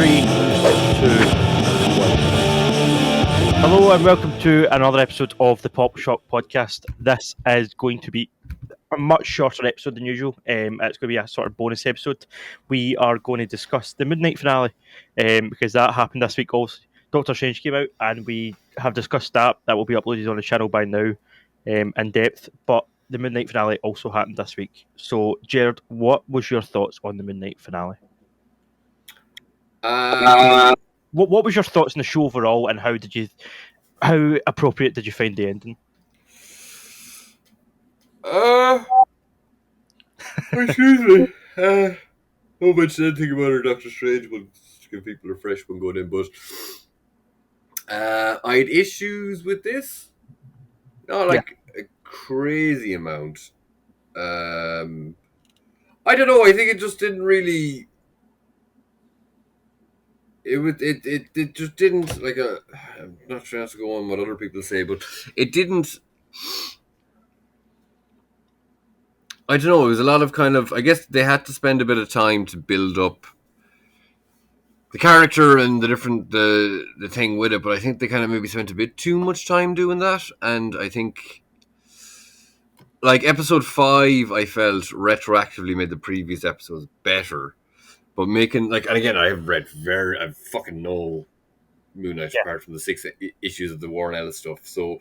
Three, two, one. Hello and welcome to another episode of the Pop Shop Podcast. This is going to be a much shorter episode than usual. It's going to be a sort of bonus episode. We are going to discuss the midnight finale because that happened this week. Also, Doctor Strange came out and we have discussed that. That will be uploaded on the channel by now in depth. But the midnight finale also happened this week. So, Jerd, what was your thoughts on the midnight finale? What was your thoughts on the show overall, and how appropriate did you find the ending? Excuse me. Not much anything about her Doctor Strange, but to give people a fresh one going in. But I had issues with this. Not like a crazy amount. I don't know. I think it just didn't really. It just didn't like a. I'm not trying to go on what other people say, but it didn't. I don't know. It was a lot of kind of. I guess they had to spend a bit of time to build up the character and the thing with it, but I think they kind of maybe spent a bit too much time doing that. And I think, like episode 5, I felt retroactively made the previous episodes better. But making like, and again, I fucking know Moon Knight apart from the 6 issues of the Warren Ellis stuff. So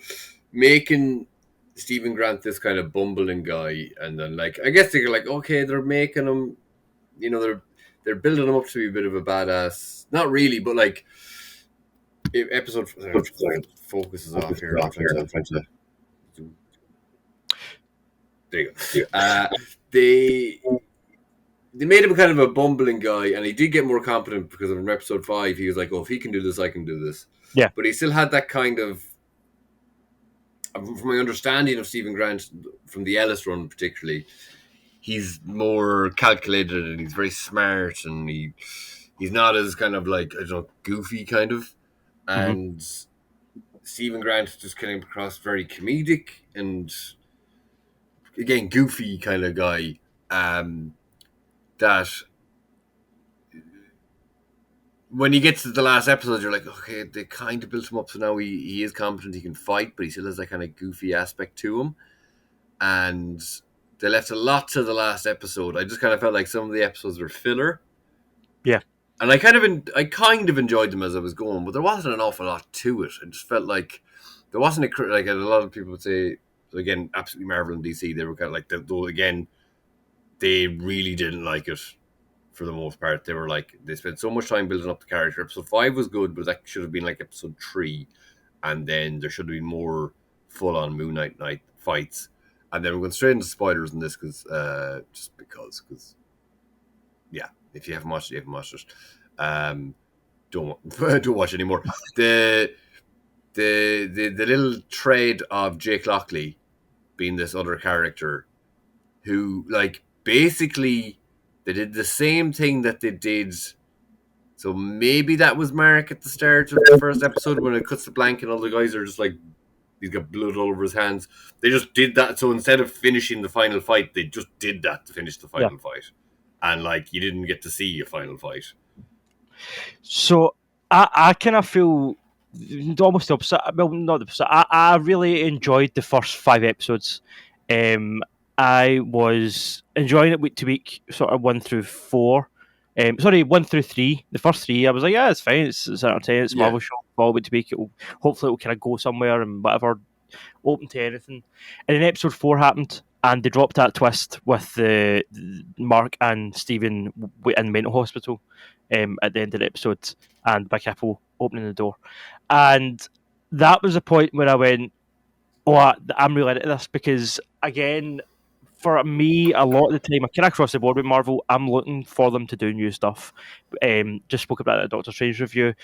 making Stephen Grant this kind of bumbling guy, and then like I guess they're like, okay, they're making him, they're building him up to be a bit of a badass. Not really, but like if episode focus is off here. There you go. They made him kind of a bumbling guy, and he did get more competent because in episode 5 he was like, "Oh, if he can do this, I can do this." Yeah, but he still had that kind of. From my understanding of Stephen Grant, from the Ellis run particularly, he's more calculated and he's very smart, and he's not as kind of like, I don't know, goofy kind of. And Stephen Grant just came across very comedic and again goofy kind of guy. That when you get to the last episode, you're like, okay, they kind of built him up, so now he is competent, he can fight, but he still has that kind of goofy aspect to him. And they left a lot to the last episode. I just kind of felt like some of the episodes were filler. Yeah. And I kind of enjoyed them as I was going, but there wasn't an awful lot to it. I just felt like there wasn't like a lot of people would say, again, absolutely Marvel and DC, they were kind of like, though again, they really didn't like it for the most part. They were like, they spent so much time building up the character. Episode 5 was good, but that should have been like episode 3. And then there should have been more full-on Moon Knight fights. And then we're going straight into spoilers in this because, yeah, if you haven't watched it, you haven't watched it. Don't watch anymore. The little trade of Jake Lockley being this other character who, like, basically they did the same thing that they did. So maybe that was Mark at the start of the first episode when it cuts the blank and all the guys are just like, he's got blood all over his hands. They just did that. So instead of finishing the final fight, they just did that to finish the final fight. And like, you didn't get to see a final fight. So I kind of feel almost the opposite. Well, not the opposite. I really enjoyed the first 5 episodes. I was enjoying it week to week, sort of 1 through 4. 1 through 3. The first 3, I was like, yeah, it's fine. It's entertaining. It's a Marvel show. All week to week. Hopefully it will kind of go somewhere and whatever. Open to anything. And then episode 4 happened, and they dropped that twist with the Mark and Stephen in the mental hospital at the end of the episode, and Big Hippo opening the door. And that was a point where I went, oh, I'm really into this, because again, for me, a lot of the time, I kind of across the board with Marvel, I'm looking for them to do new stuff. Just spoke about that at Doctor Strange review.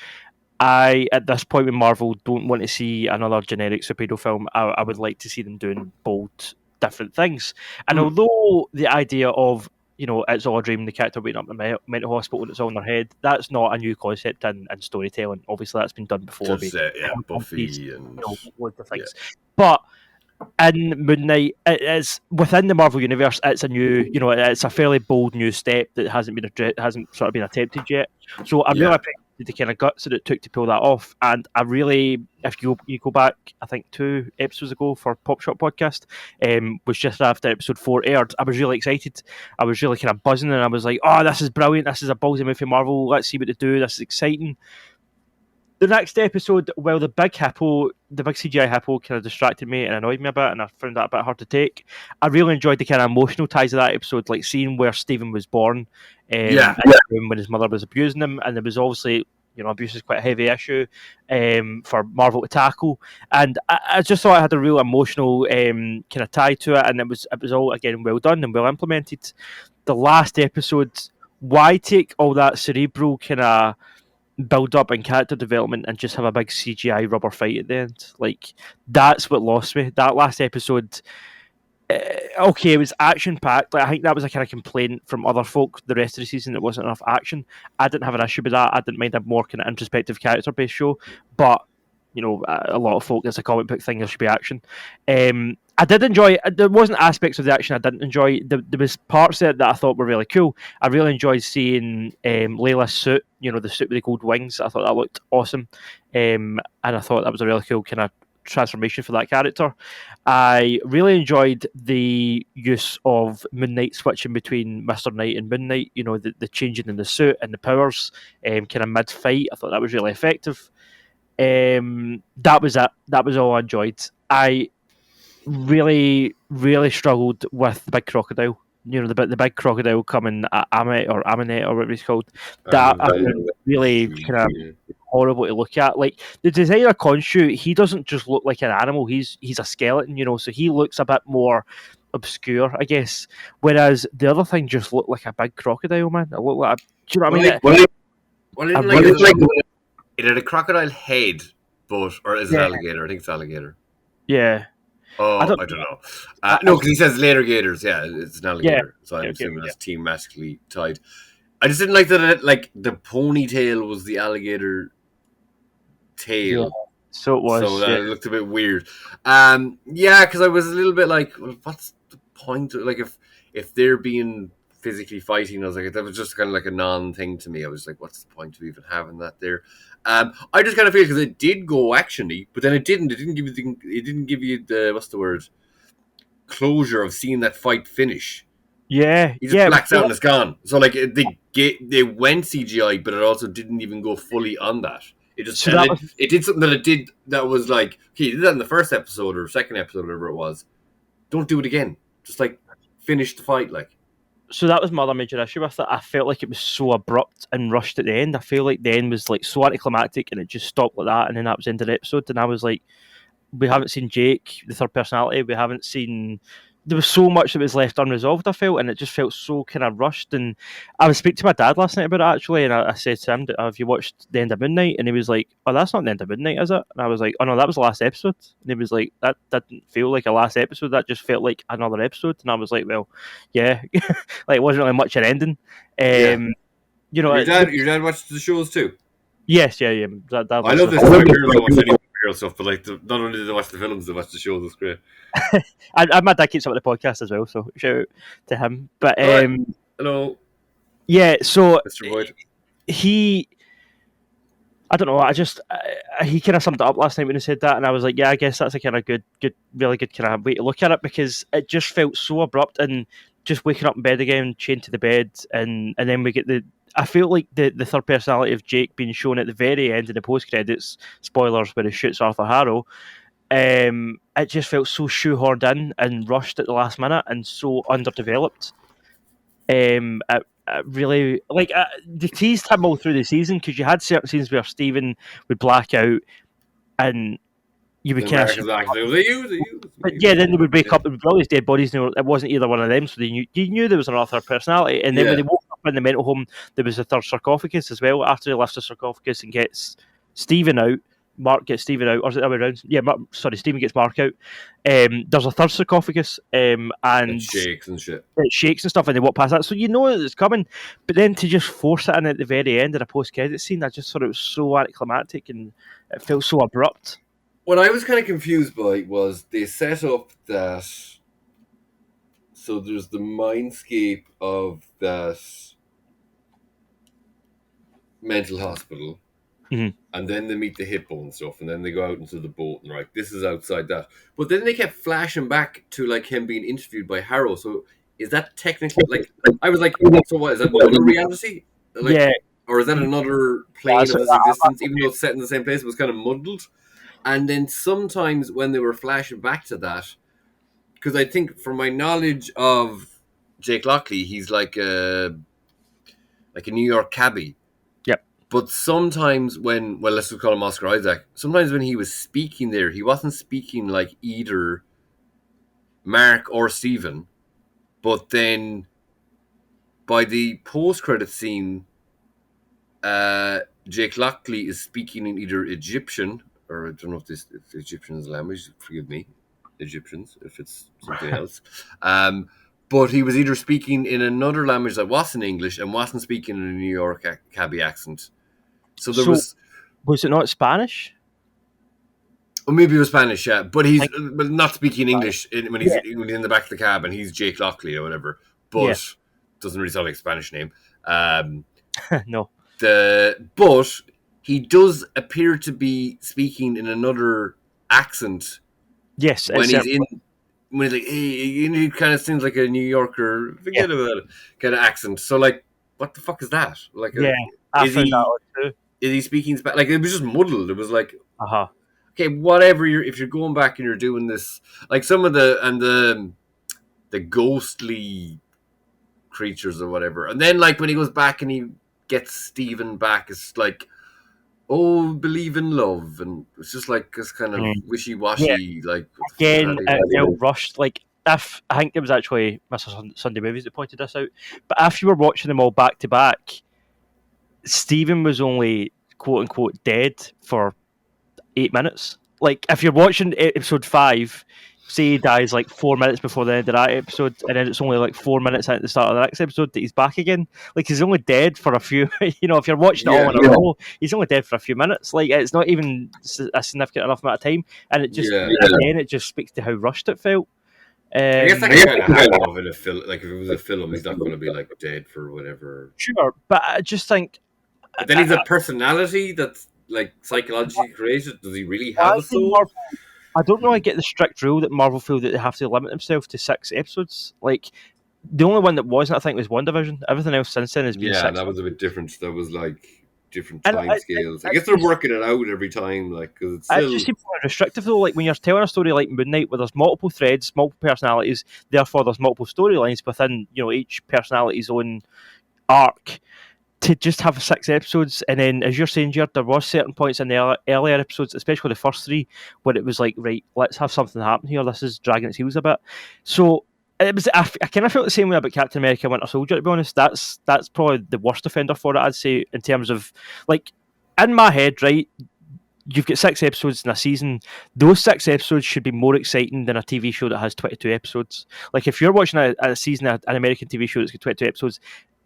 I, at this point with Marvel, don't want to see another generic superhero film. I would like to see them doing bold, different things. And although the idea of, it's all a dream, the character waking up in a mental hospital and it's all in their head, that's not a new concept in storytelling. Obviously, that's been done before. Buffy and loads of things. But in Moon Knight, it's within the Marvel universe. It's a new, it's a fairly bold new step that hasn't sort of been attempted yet. So I really Yeah. appreciate the kind of guts that it took to pull that off. And I really, if you go back, I think 2 episodes ago for Pop Shop podcast, was just after episode 4 aired. I was really excited. I was really kind of buzzing, and I was like, "Oh, this is brilliant! This is a ballsy movie, Marvel. Let's see what they do. This is exciting." The next episode, well, the big CGI hippo kind of distracted me and annoyed me a bit, and I found that a bit hard to take. I really enjoyed the kind of emotional ties of that episode, like seeing where Stephen was born, Yeah. when his mother was abusing him, and there was obviously, abuse is quite a heavy issue for Marvel to tackle, and I just thought it had a real emotional kind of tie to it, and it was all again well done and well implemented. The last episode, why take all that cerebral kind of build up and character development and just have a big CGI rubber fight at the end? Like, that's what lost me. That last episode, okay, it was action packed. Like, I think that was a kind of complaint from other folk the rest of the season. It wasn't enough action. I didn't have an issue with that. I didn't mind a more kind of introspective character based show, but a lot of folk, it's a comic book thing. There should be action. I did enjoy. There wasn't aspects of the action I didn't enjoy. There was parts that I thought were really cool. I really enjoyed seeing Layla's suit. The suit with the gold wings. I thought that looked awesome, and I thought that was a really cool kind of transformation for that character. I really enjoyed the use of Moon Knight switching between Mr. Knight and Moon Knight. The changing in the suit and the powers, kind of mid fight. I thought that was really effective. That was it. That was all I enjoyed. I really, really struggled with the big crocodile. The big crocodile coming at Amet or whatever he's called. That I found really kind of horrible to look at. Like, the designer Khonshu, he doesn't just look like an animal. He's a skeleton, so he looks a bit more obscure, I guess. Whereas the other thing just looked like a big crocodile, man. It looked like do you know what I mean? It had a crocodile head, or is it alligator? I think it's alligator. Yeah. Oh, I don't know. No, because he says later gators. Yeah, it's an alligator. Yeah. So I'm assuming that's thematically tied. I just didn't like that. The ponytail was the alligator tail. Yeah, so it was. So that looked a bit weird. Yeah, because I was a little bit like, well, what's the point? Like, if they're being physically fighting, I was like, that was just kind of like a non-thing to me. I was like, what's the point of even having that there? I just kind of feel because it did go actiony, but then it didn't. It didn't give you the what's the word? Closure of seeing that fight finish. Yeah, he just blacks out and it's gone. So like they went CGI, but it also didn't even go fully on that. It just it did something that was like, okay, you did that in the first episode or second episode, whatever it was. Don't do it again. Just like finish the fight, like. So that was my other major issue with it. I felt like it was so abrupt and rushed at the end. I feel like the end was like so anticlimactic and it just stopped like that, and then that was the end of the episode. And I was like, we haven't seen Jake, the third personality. We haven't seen. There was so much that was left unresolved, I felt, and it just felt so kind of rushed. And I was speaking to my dad last night about it, actually, and I said to him, have you watched the end of Moon Knight? And he was like, oh, that's not the end of Moon Knight, is it? And I was like, oh, no, that was the last episode. And he was like, that didn't feel like a last episode. That just felt like another episode. And I was like, well, yeah. Like, it wasn't really much an ending. Your dad watched the shows too? Yes, yeah. I love this. I don't watch any superhero stuff, but like, not only did they watch the films, they watched the shows. It's great. and my dad keeps up with the podcast as well, so shout out to him. But hello. Yeah, so Mr. Boyd. I don't know. He kind of summed it up last night when he said that, and I was like, yeah, I guess that's a kind of good, really good kind of way to look at it, because it just felt so abrupt, and just waking up in bed again, chained to the bed, and then we get I feel like the third personality of Jake being shown at the very end of the post credits, spoilers, where he shoots Arthur Harrow. It just felt so shoehorned in and rushed at the last minute and so underdeveloped. It really, like, they teased him all through the season, because you had certain scenes where Stephen would black out and you would kind of, yeah, then they would wake up and with all these dead bodies, and it wasn't either one of them, so you knew there was another third personality. And then when they woke up in the mental home, there was a third sarcophagus as well. After they lifts the sarcophagus and gets Stephen out, Mark gets Stephen out, or is it the other way around? Yeah, Stephen gets Mark out. There's a third sarcophagus, and it shakes and shit. It shakes and stuff, and they walk past that, so you know it's coming. But then to just force it in at the very end of a post-credit scene, I just thought it was so anticlimactic and it felt so abrupt. what I was kind of confused by was they set up that. So there's the mindscape of that mental hospital, Mhm. and then they meet the hippo and stuff, and then they go out into the boat and right, this is outside that. But then they kept flashing back to like him being interviewed by Harrow. So is that technically like I was like, so what is that another reality? Yeah, Like, or is that another plane that's of his existence? Even though it's set in the same place, it was kind of muddled. And then sometimes when they were flashing back to that, because I think from my knowledge of Jake Lockley, he's like a New York cabbie. yep. But sometimes when, well, let's just call him Oscar Isaac. Sometimes when he was speaking there, he wasn't speaking like either Mark or Stephen. But then by the post-credit scene, Jake Lockley is speaking in either Egyptian, or I don't know if Egyptian is a language. Forgive me, Egyptians, if it's something else. But he was either speaking in another language that wasn't English and wasn't speaking in a New York cabbie accent. So there So was, it not Spanish? or maybe it was Spanish, yeah. But he's Like, not speaking English when he's yeah, in the back of the cab, and he's Jake Lockley or whatever. yeah, But doesn't really sound like a Spanish name. Um, no, but he does appear to be speaking in another accent yes, when it's he's in. When he's like, hey, he kind of seems like a New Yorker, yeah, forget about it, kind of accent. So, like, what the fuck is that? Like, yeah. I is found that he out too. is he speaking Spanish? Like, it was just muddled. It was like, Uh huh. okay, whatever. If you're going back and you're doing this, like some of the ghostly creatures or whatever, and then like when he goes back and he gets Stephen back, it's like, oh, believe in love, and it's just like this kind of wishy Yeah. washy. Like Again, it felt rushed. Like if I think it was actually Mr. Sunday Movies that pointed this out. But if you were watching them all back to back, Stephen was only quote unquote dead for 8 minutes. Like if you're watching episode 5, say he dies like 4 minutes before the end of that episode, and then it's only like 4 minutes at the start of the next episode that he's back again. Like he's only dead for a few. If you're watching it all in a row, he's only dead for a few minutes. Like it's not even a significant enough amount of time, and it just again it just speaks to how rushed it felt. I guess that can kind of happen off in a film. Like if it was a film, he's not going to be like dead for whatever. Sure, but I just think. But then he's a personality that's like psychologically created. Does he really have a soul? I don't really get the strict rule that Marvel feel that they have to limit themselves to 6 episodes. Like the only one that wasn't, I think, was WandaVision. Everything else since then has been 6. That was a bit different. That was like different time scales. I guess they're working it out every time, like because it's still. It just seems restrictive though. Like when you're telling a story like Moon Knight, where there's multiple threads, multiple personalities, therefore there's multiple storylines within each personality's own arc. To just have 6 episodes, and then as you're saying, Jerd, there was certain points in the earlier episodes, especially the first 3, where it was like, right, let's have something happen here. This is dragging its heels a bit. So it was. I kind of felt the same way about Captain America: Winter Soldier. To be honest, that's probably the worst offender for it. I'd say in terms of like in my head, right. You've got 6 episodes in a season. Those 6 episodes should be more exciting than a TV show that has 22 episodes. Like if you're watching a season of an American TV show that's got 22 episodes,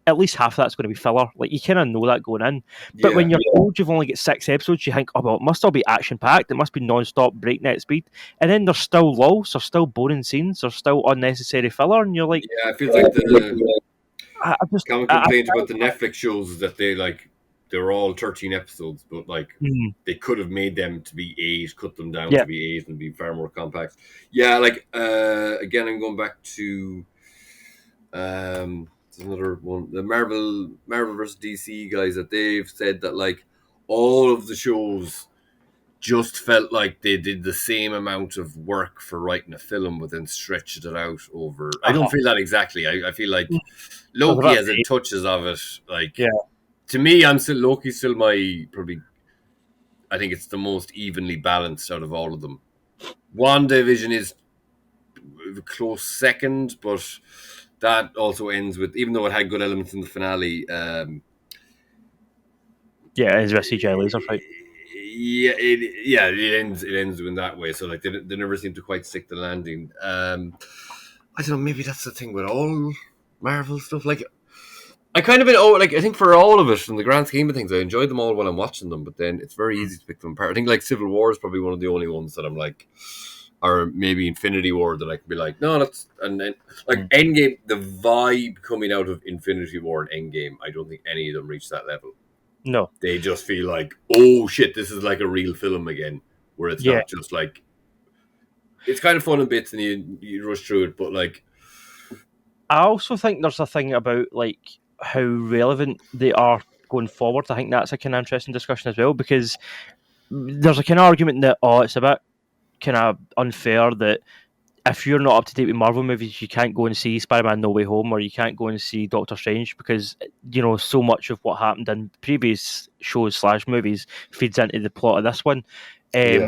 at least half of that's going to be filler. Like you kind of know that going in. But when you're told you've only got 6 episodes, you think, oh well, it must all be action packed. It must be non-stop breakneck speed. And then there's still lulls, there's still boring scenes, there's still unnecessary filler, and you're like, it feels like the I just common complaint about the Netflix shows is that they're all 13 episodes, but like they could have made them to be 8, cut them down to be 8, and be far more compact. Yeah, like again, I'm going back to another one, the Marvel versus DC guys, that they've said that like all of the shows just felt like they did the same amount of work for writing a film, but then stretched it out over. I don't feel that exactly. I feel like Loki has in touches of it. Like, to me, Loki's still my probably. I think it's the most evenly balanced out of all of them. WandaVision is a close second, but that also ends with, even though it had good elements in the finale. it's a CGI laser fight. It ends in that way. So like they never seem to quite stick the landing. I don't know. Maybe that's the thing with all Marvel stuff. Like I kind of been like I think for all of it in the grand scheme of things, I enjoyed them all when I'm watching them. But then it's very easy to pick them apart. I think like Civil War is probably one of the only ones that I'm like, or maybe Infinity War that I can be like, no, that's and then like Mm. Endgame, the vibe coming out of Infinity War and Endgame, I don't think any of them reach that level. No. They just feel like, oh shit, this is like a real film again, where it's Yeah. not just like it's kind of fun in bits and you rush through it, but like I also think there's a thing about like how relevant they are going forward. I think that's a kind of interesting discussion as well because there's a kind of argument that it's a bit kind of unfair that if you're not up to date with Marvel movies, you can't go and see Spider-Man: No Way Home, or you can't go and see Doctor Strange because so much of what happened in previous shows slash movies feeds into the plot of this one. yeah,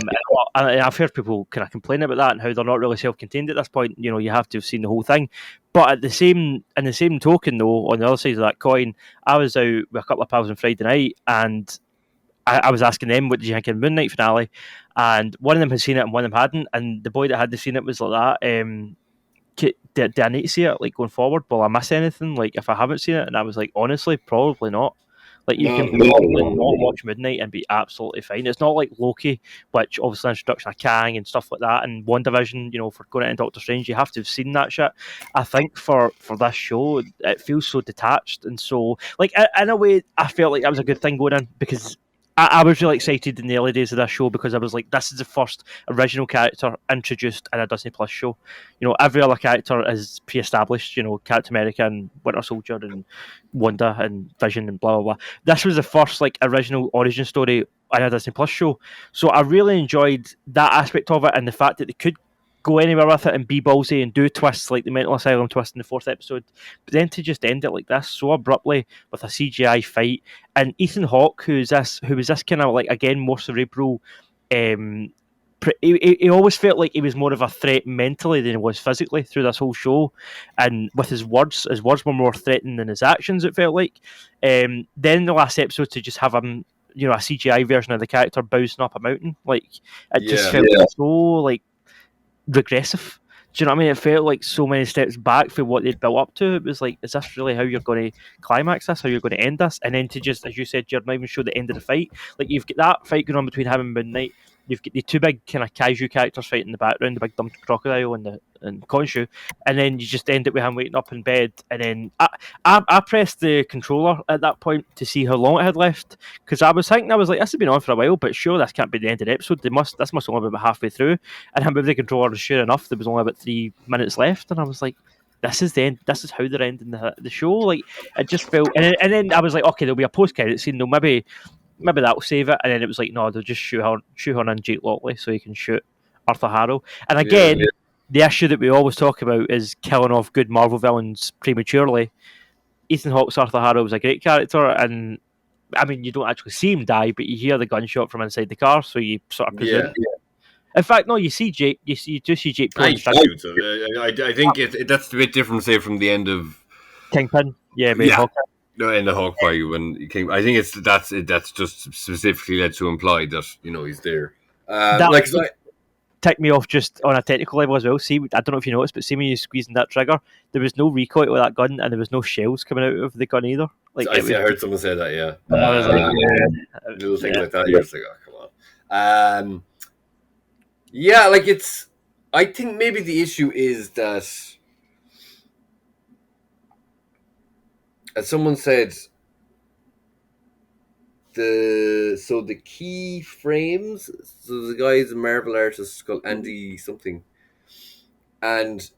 And I've heard people kind of complain about that and how they're not really self-contained at this point. You have to have seen the whole thing. But in the same token, though, on the other side of that coin, I was out with a couple of pals on Friday night, and I was asking them what did you think of the Moon Knight finale, and one of them had seen it and one of them hadn't, and the boy that hadn't seen it was like that. Do I need to see it like going forward? Will I miss anything? Like if I haven't seen it, and I was like, honestly, probably not. Like you no, can probably not watch Midnight and be absolutely fine. It's not like Loki, which obviously introduction of Kang and stuff like that, and WandaVision. For going into Doctor Strange, you have to have seen that shit. I think for this show, it feels so detached and so like in a way, I felt like that was a good thing going in because I was really excited in the early days of this show because I was like, this is the first original character introduced in a Disney Plus show. Every other character is pre-established. Captain America and Winter Soldier and Wanda and Vision and blah blah blah. This was the first like original origin story in a Disney Plus show, so I really enjoyed that aspect of it and the fact that they could go anywhere with it and be ballsy and do twists like the mental asylum twist in the fourth episode, but then to just end it like this so abruptly with a CGI fight and Ethan Hawke, who was this kind of like again more cerebral. Um, he always felt like he was more of a threat mentally than he was physically through this whole show, and with his words were more threatening than his actions. It felt like. Then in the last episode to just have him, a CGI version of the character bouncing up a mountain, like it just felt so like regressive. Do you know what I mean? It felt like so many steps back from what they'd built up to. It was like, is this really how you're going to climax this? How you're going to end this? And then to just, as you said, you're not even show the end of the fight. Like you've got that fight going on between him and Moon Knight. You've got the two big kind of kaiju characters fighting in the background, the big dumb crocodile and Khonshu, and then you just end it with him waiting up in bed. And then I pressed the controller at that point to see how long it had left because I was thinking this has been on for a while, but sure this can't be the end of the episode. This must only be about halfway through. And I moved the controller, and sure enough, there was only about 3 minutes left, and I was like, "This is the end. This is how they're ending the show." Like it just felt, and then I was like, "Okay, there'll be a post credit scene. They'll maybe that'll save it." And then it was like, "No, they'll just shoehorn in Jake Lockley so he can shoot Arthur Harrow." And again, the issue that we always talk about is killing off good Marvel villains prematurely. Ethan Hawke's Arthur Harrow was a great character, and I mean, you don't actually see him die, but you hear the gunshot from inside the car, so you sort of presume. In fact, no, you see Jake. You do see Jake pulling the trigger. I think that's a bit different, say, from the end of Kingpin. Yeah, Hawkeye. No, in the Hawkeye when he came. I think that's just specifically led to imply that he's there. That ticked me off just on a technical level as well. See, I don't know if you noticed, but see when you squeezing that trigger, there was no recoil with that gun, and there was no shells coming out of the gun either. Like I heard someone say that. Yeah, I was like, little things like that. You're just like, oh, come on. Yeah, like it's. I think maybe the issue is that, as someone said, the key frames. So the guy is a Marvel artist called Andy something, and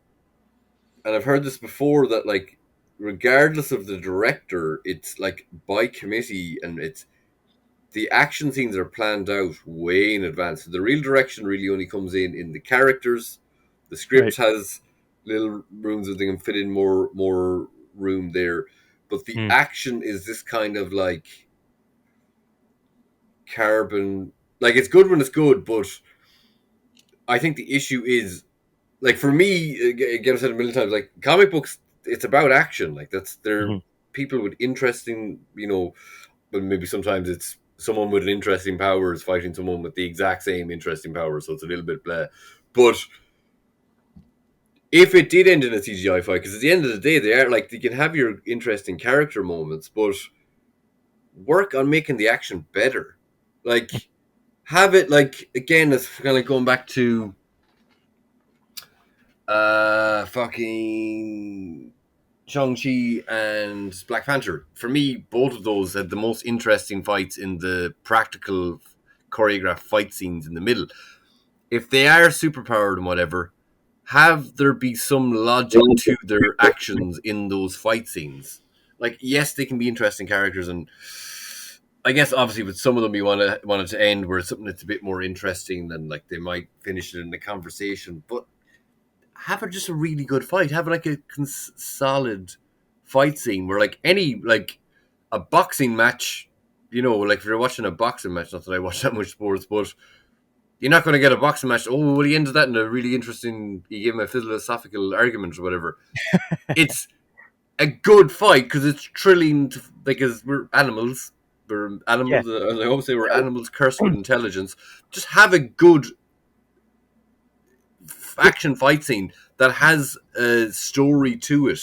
I've heard this before that like, regardless of the director, it's like by committee, and it's the action scenes are planned out way in advance. So the real direction really only comes in the characters. The script has little rooms that they can fit in more room there, but the action is this kind of like carbon. Like it's good when it's good, but I think the issue is like for me, again, I've said it a million times. Like comic books, it's about action. Like they're people with interesting, but maybe sometimes it's someone with an interesting power is fighting someone with the exact same interesting power, so it's a little bit blah. But if it did end in a CGI fight, because at the end of the day, they are like, you can have your interesting character moments, but work on making the action better. Like, have it like, again, it's kind of going back to fucking Shang-Chi and Black Panther. For me, both of those had the most interesting fights in the practical choreographed fight scenes in the middle. If they are superpowered and whatever, have there be some logic to their actions in those fight scenes. Like, yes, they can be interesting characters, and I guess obviously with some of them you want it to end where it's something that's a bit more interesting than like they might finish it in a conversation. But have it just a really good fight. Have it like a solid fight scene where like any like a boxing match, you know, like if you're watching a boxing match, not that I watch that much sports, but you're not going to get a boxing match. Oh, well, he ended that in a really interesting. He gave him a philosophical argument or whatever. It's a good fight because it's thrilling. Because we're animals. We're Yeah. animals. As I always say, we're animals cursed with intelligence. Just have a good action fight scene that has a story to it.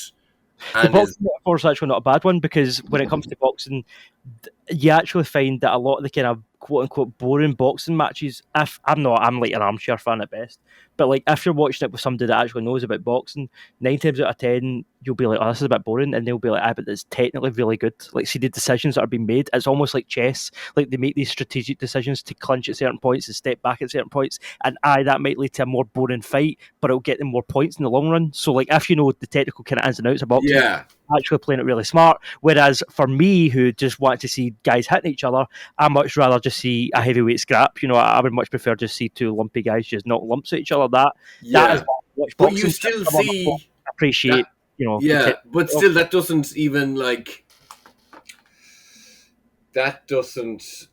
The And is boxing metaphor is actually not a bad one because when it comes to boxing, you actually find that a lot of the kind of quote unquote boring boxing matches, if I'm like an armchair fan at best, but like if you're watching it with somebody that actually knows about boxing, 9 times out of 10 you'll be like, oh, this is a bit boring, and they'll be like, ah, but it's technically really good. Like, see the decisions that are being made, it's almost like chess. Like they make these strategic decisions to clinch at certain points and step back at certain points, and that might lead to a more boring fight, but it'll get them more points in the long run. So like if you know the technical kind of ins and outs of boxing, yeah, actually playing it really smart. Whereas for me, who just want to see guys hitting each other, I much rather just see a heavyweight scrap. You know, I would much prefer just see two lumpy guys just knock lumps at each other. That is yeah. why I watch But boxing. you still I see appreciate, that. you know, Yeah, but still, that doesn't even like that doesn't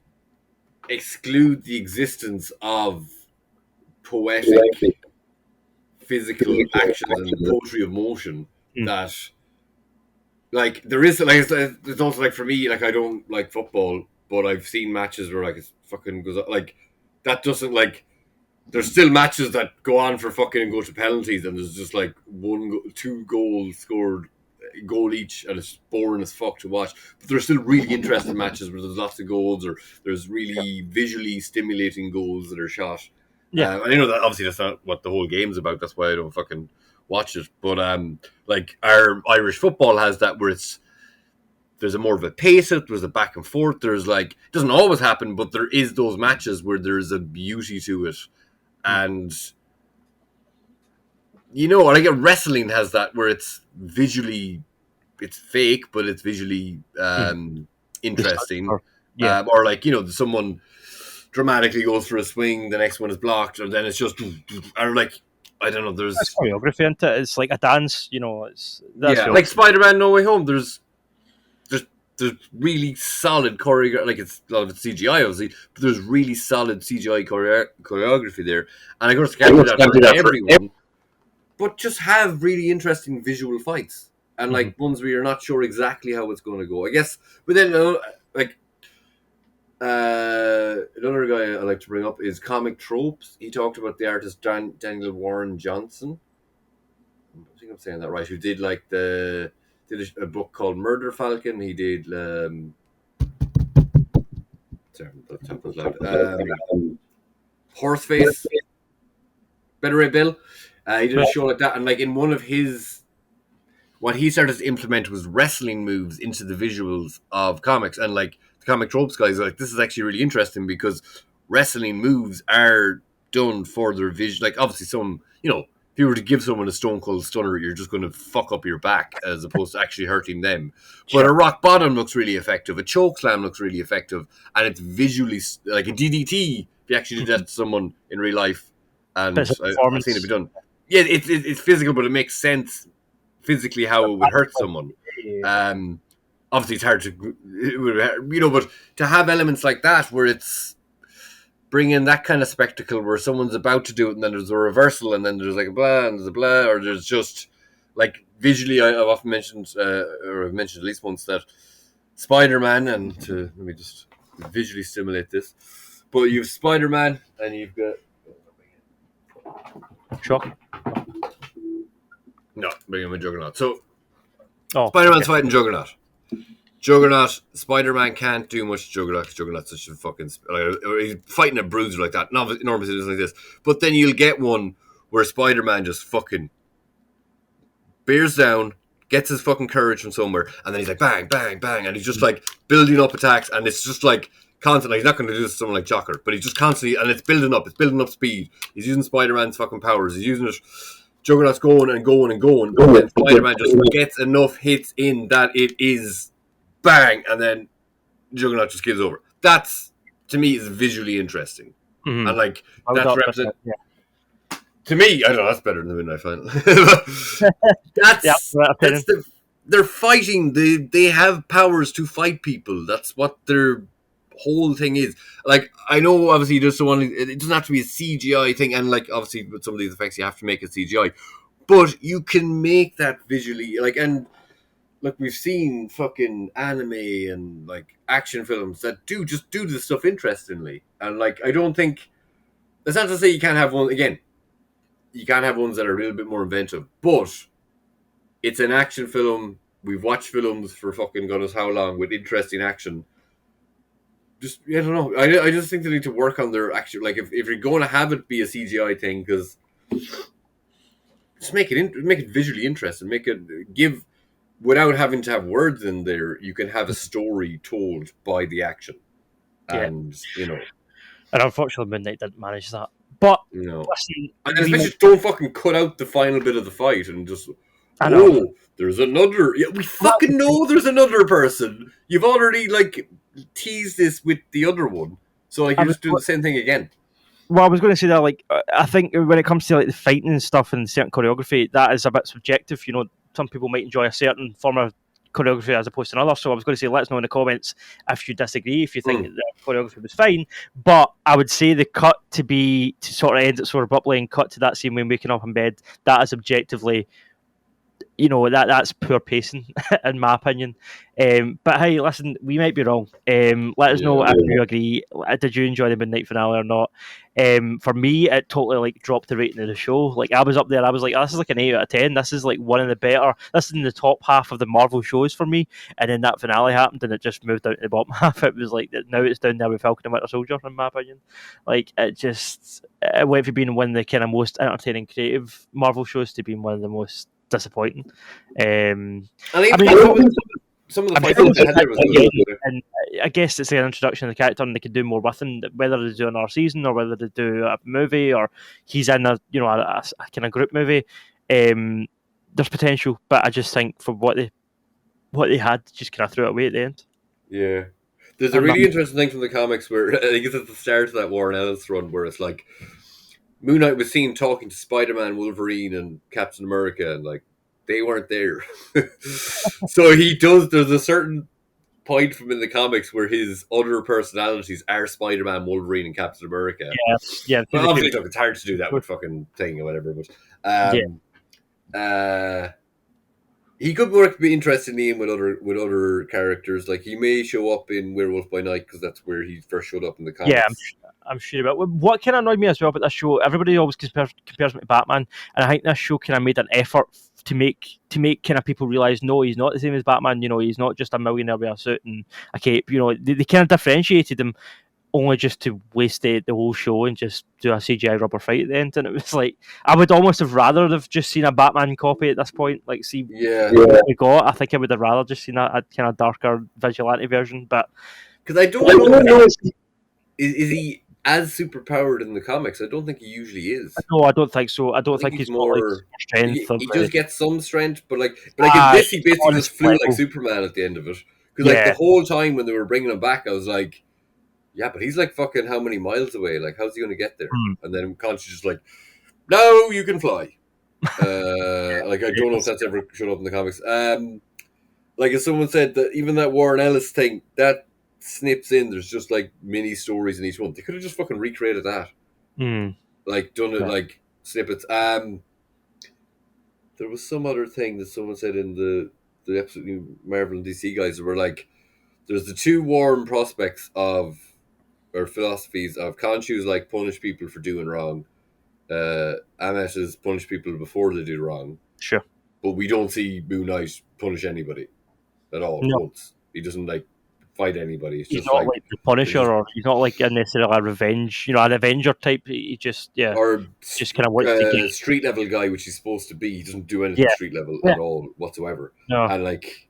exclude the existence of poetic physical actions and the poetry of motion Mm. that like there is like it's also like for me like I don't like football but I've seen matches where like it fucking goes like that doesn't like there's still matches that go on for fucking go to penalties and there's just like two goals scored goal each and it's boring as fuck to watch but there's still really interesting matches where there's lots of goals or there's really visually stimulating goals that are shot. Yeah, I know that obviously that's not what the whole game's about. That's why I don't fucking watch it. But like our Irish football has that where there's a more of a pace. There's a back and forth. There's like it doesn't always happen, but there is those matches where there's a beauty to it, mm. and you know, like wrestling has that where it's visually it's fake, but it's visually interesting. Yeah, Or like you know, someone dramatically goes for a swing, the next one is blocked, or then it's just or like I don't know. that's There's choreography, isn't it? It's like a dance. You know, that's yeah, real. like Spider-Man: No Way Home. There's there's really solid choreography. Like it's a lot of it's CGI, obviously, but there's really solid CGI choreography there. And I guess can't do that for everyone, but just have really interesting visual fights and Mhm. like ones where you're not sure exactly how it's going to go. I guess, but then like another guy I like to bring up is comic tropes. He talked about the artist Daniel Warren Johnson. I think I'm saying that right. Who did like did a book called Murder Falcon. He did sorry, the top was loud. Horseface, Better Ray Bill. He did a show like that, and like in one of his what he started to implement was wrestling moves into the visuals of comics. And like the comic tropes guys are like, this is actually really interesting because wrestling moves are done for their vision. Like obviously some, you know, if you were to give someone a stone cold stunner, you're just going to fuck up your back as opposed to actually hurting them. But Sure. a rock bottom looks really effective. A choke slam looks really effective. And it's visually like a DDT. If you actually did that to someone in real life, and Bits of I've seen it be performance. done. Yeah, it's physical, but it makes sense physically how it would hurt someone. Yeah. Um, Obviously, it's hard to, you know, but to have elements like that where it's bringing that kind of spectacle where someone's about to do it and then there's a reversal and then there's like a blah and there's a blah, or there's just like visually, I've often mentioned, or I've mentioned at least once that Spider-Man, and let me just visually stimulate this, but you've Spider-Man and you've got Sure. No, bring him in Juggernaut. So Oh, Spider-Man's okay. fighting Juggernaut. Juggernaut, Spider-Man can't do much to Juggernaut because Juggernaut's such a fucking... he's fighting a bruiser like that. Normally it is like this. But then you'll get one where Spider-Man just fucking bears down, gets his fucking courage from somewhere, and then he's like, bang, bang, bang, and he's just like building up attacks, and it's just like constantly. He's not going to do this to someone like Jocker, but he's just constantly, and it's building up speed. He's using Spider-Man's fucking powers. He's using it. Juggernaut's going and going and going, but then Spider-Man just gets enough hits in that it is bang, and then Juggernaut just gives over. That's, to me, is visually interesting. Mm-hmm. And like, I would that's not put represent. that, To me, I don't know, that's better than the Midnight Final. yeah, They're fighting. They have powers to fight people. That's what their whole thing is. Like, I know, obviously, there's someone. It doesn't have to be a CGI thing, and like, obviously, with some of these effects, you have to make it CGI. But you can make that visually, like, and look, we've seen fucking anime and like action films that do this stuff interestingly, and like, I don't think that's not to say you can't have one again. You can't have ones that are a little bit more inventive, but it's an action film. We've watched films for fucking God knows how long with interesting action. Just, I don't know. I just think they need to work on their action. Like, if you're going to have it be a CGI thing, because just make it visually interesting. Make it give without having to have words in there. You can have a story told by the action, and and unfortunately, Midnight didn't manage that. But listen, and especially don't fucking cut out the final bit of the fight and just. There's another. Yeah, we fucking know there's another person. You've already like teased this with the other one, so like you're just doing the same thing again. Well, I was going to say that, like, I think when it comes to like the fighting and stuff and certain choreography, that is a bit subjective. Some people might enjoy a certain form of choreography as opposed to another. So I was going to say, let us know in the comments if you disagree, if you think the choreography was fine. But I would say the cut to sort of end it sort of abruptly and cut to that scene when waking up in bed, that is objectively, that's poor pacing in my opinion. But hey, listen, we might be wrong. Let us know if you agree. Did you enjoy the Midnight Finale or not? For me, it totally like dropped the rating of the show. Like, I was up there, I was like, oh, this is like an 8 out of 10. This is like one of the better. This is in the top half of the Marvel shows for me. And then that finale happened, and it just moved down to the bottom half. It was like, now it's down there with Falcon and Winter Soldier, in my opinion. Like, it went from being one of the kind of most entertaining, creative Marvel shows to being one of the most disappointing. Some of the fights had there was good. And I guess it's an introduction of the character, and they could do more with him. Whether they do another season or whether they do a movie or he's in a kind of group movie, there's potential. But I just think for what they had, just kind of threw it away at the end. Yeah, there's a really interesting thing from the comics where I think it's at the start of that Warren Ellis run where it's like Moon Knight was seen talking to Spider-Man, Wolverine, and Captain America, and like they weren't there. So he does. There's a certain point from in the comics where his other personalities are Spider-Man, Wolverine, and Captain America. Yeah. But obviously, it's hard to do that with fucking thing or whatever. But he could be interestingly in with other characters. Like, he may show up in Werewolf by Night because that's where he first showed up in the comics. Yeah, I'm sure about. What kind of annoyed me as well about this show, everybody always compares me to Batman, and I think this show kind of made an effort to make kind of people realise, no, he's not the same as Batman. He's not just a millionaire with a suit and a cape. They kind of differentiated him only just to waste the whole show and just do a CGI rubber fight at the end. And it was like, I would almost have rather have just seen a Batman copy at this point. Like, see what we got. I think I would have rather just seen a kind of darker vigilante version. But because I don't know, is he as superpowered in the comics? I don't think he usually is. No, I don't think so. I don't think he's more got, like, strength. He does get some strength, but in this, he basically just flew like Superman at the end of it. Because the whole time when they were bringing him back, I was like, yeah, but he's like fucking how many miles away? Like, how's he going to get there? And then Conch just like, no, you can fly. Like, I don't know if that's ever showed up in the comics. Like, as someone said, that even that Warren Ellis thing, that snips in, there's just like mini stories in each one. They could have just fucking recreated that. Like, done it like snippets. There was some other thing that someone said in the absolutely Marvel and DC guys that were like, there's the two warm prospects of, or philosophies of, Khonshu's like punish people for doing wrong. Amet is punish people before they do wrong. Sure. but we don't see Moon Knight punish anybody at all No, once. He doesn't like fight anybody. It's he's just not like like the it's Punisher, just or he's not like a necessarily a revenge, an Avenger type. He just, yeah, or just kind of wants to get, street level guy, which he's supposed to be. He doesn't do anything yeah, street level yeah, at all whatsoever. no, And like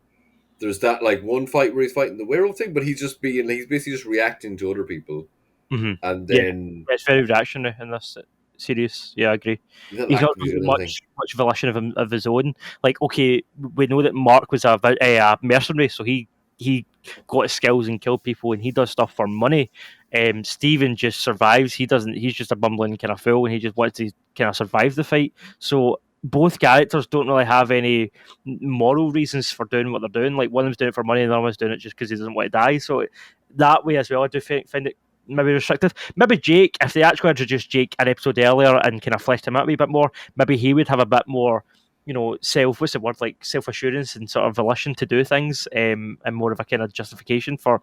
there's that like one fight where he's fighting the werewolf thing, but he's basically just reacting to other people, mm-hmm. and Yeah, then it's very reactionary in this series. Yeah, I agree. that He's not actively doing doing anything. much volition of his own. Like, okay, we know that Mark was a mercenary, so he got his skills and killed people, and he does stuff for money. Steven just survives. He doesn't. He's just a bumbling kind of fool, and he just wants to kind of survive the fight. So both characters don't really have any moral reasons for doing what they're doing. Like, one of them's doing it for money, and the other one's doing it just because he doesn't want to die. So that way as well, I do find it maybe restrictive. Maybe Jake, if they actually introduced Jake an episode earlier and kind of fleshed him out a wee bit more, maybe he would have a bit more, what's the word, like self assurance and sort of volition to do things, and more of a kind of justification for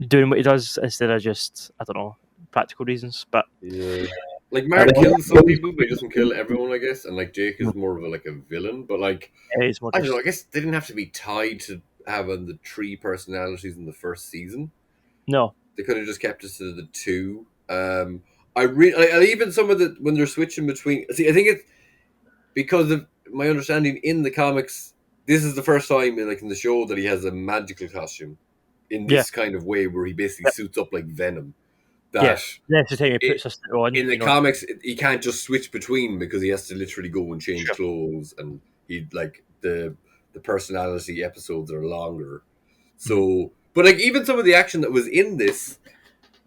doing what he does instead of just, I don't know, practical reasons. But Yeah. Like uh, Mark kills some people, but he doesn't kill everyone, I guess. And like Jake is more of a like a villain, but like it's more I don't know. just I guess they didn't have to be tied to having the three personalities in the first season. no, They could have just kept us to the two. I even some of the when they're switching between. See, I think it's because of my understanding in the comics. This is the first time, like in the show, that he has a magical costume in yeah, this kind of way, where he basically yeah, suits up like Venom. yeah. That That's the time he it, puts us on, in the comics he can't just switch between because he has to literally go and change Sure. clothes, and he like the personality episodes are longer. Mhm. So, but like even some of the action that was in this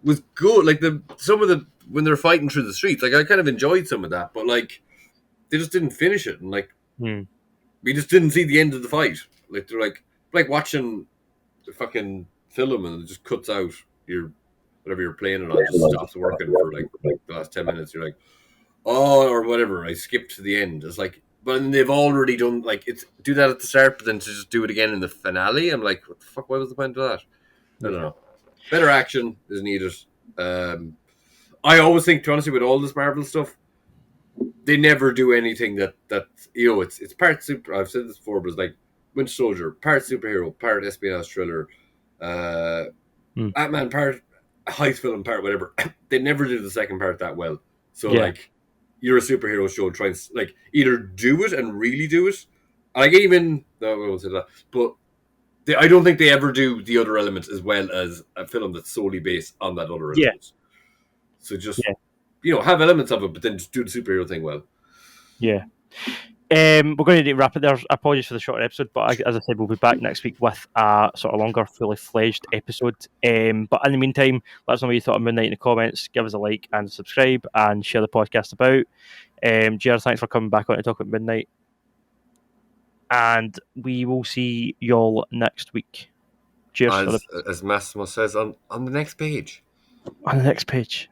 was good. Like some of the when they're fighting through the streets, like I kind of enjoyed some of that, but like they just didn't finish it, and like Hmm. we just didn't see the end of the fight. Like they're like watching the fucking film and it just cuts out your whatever you're playing it on, just stops working for like the last 10 minutes. You're like, oh, or whatever. I skipped to the end. It's like, but then they've already done like it's do that at the start, but then to just do it again in the finale. I'm like, what the fuck? Why was the point of that? I don't know. Better action is needed. Um, I always think, to be honest, with all this Marvel stuff, they never do anything that it's part super. I've said this before, but it's like Winter Soldier, part superhero, part espionage thriller, uh, Hmm. Batman, part heist film, part whatever. They never do the second part that well. So Yeah. like, you're a superhero show, try and like either do it and really do it. Like even no, I won't say that, but I don't think they ever do the other elements as well as a film that's solely based on that other Yeah. element. So just Yeah. have elements of it, but then just do the superhero thing well. Yeah. We're going to need to wrap it there. Apologies for the short episode, but as I said, we'll be back next week with a sort of longer, fully fledged episode. But in the meantime, let us know what you thought of Moon Knight in the comments. Give us a like and subscribe, and share the podcast about. Jerd, thanks for coming back on to talk about Midnight, and we will see y'all next week. Cheers As Massimo says on the next page. on the next page.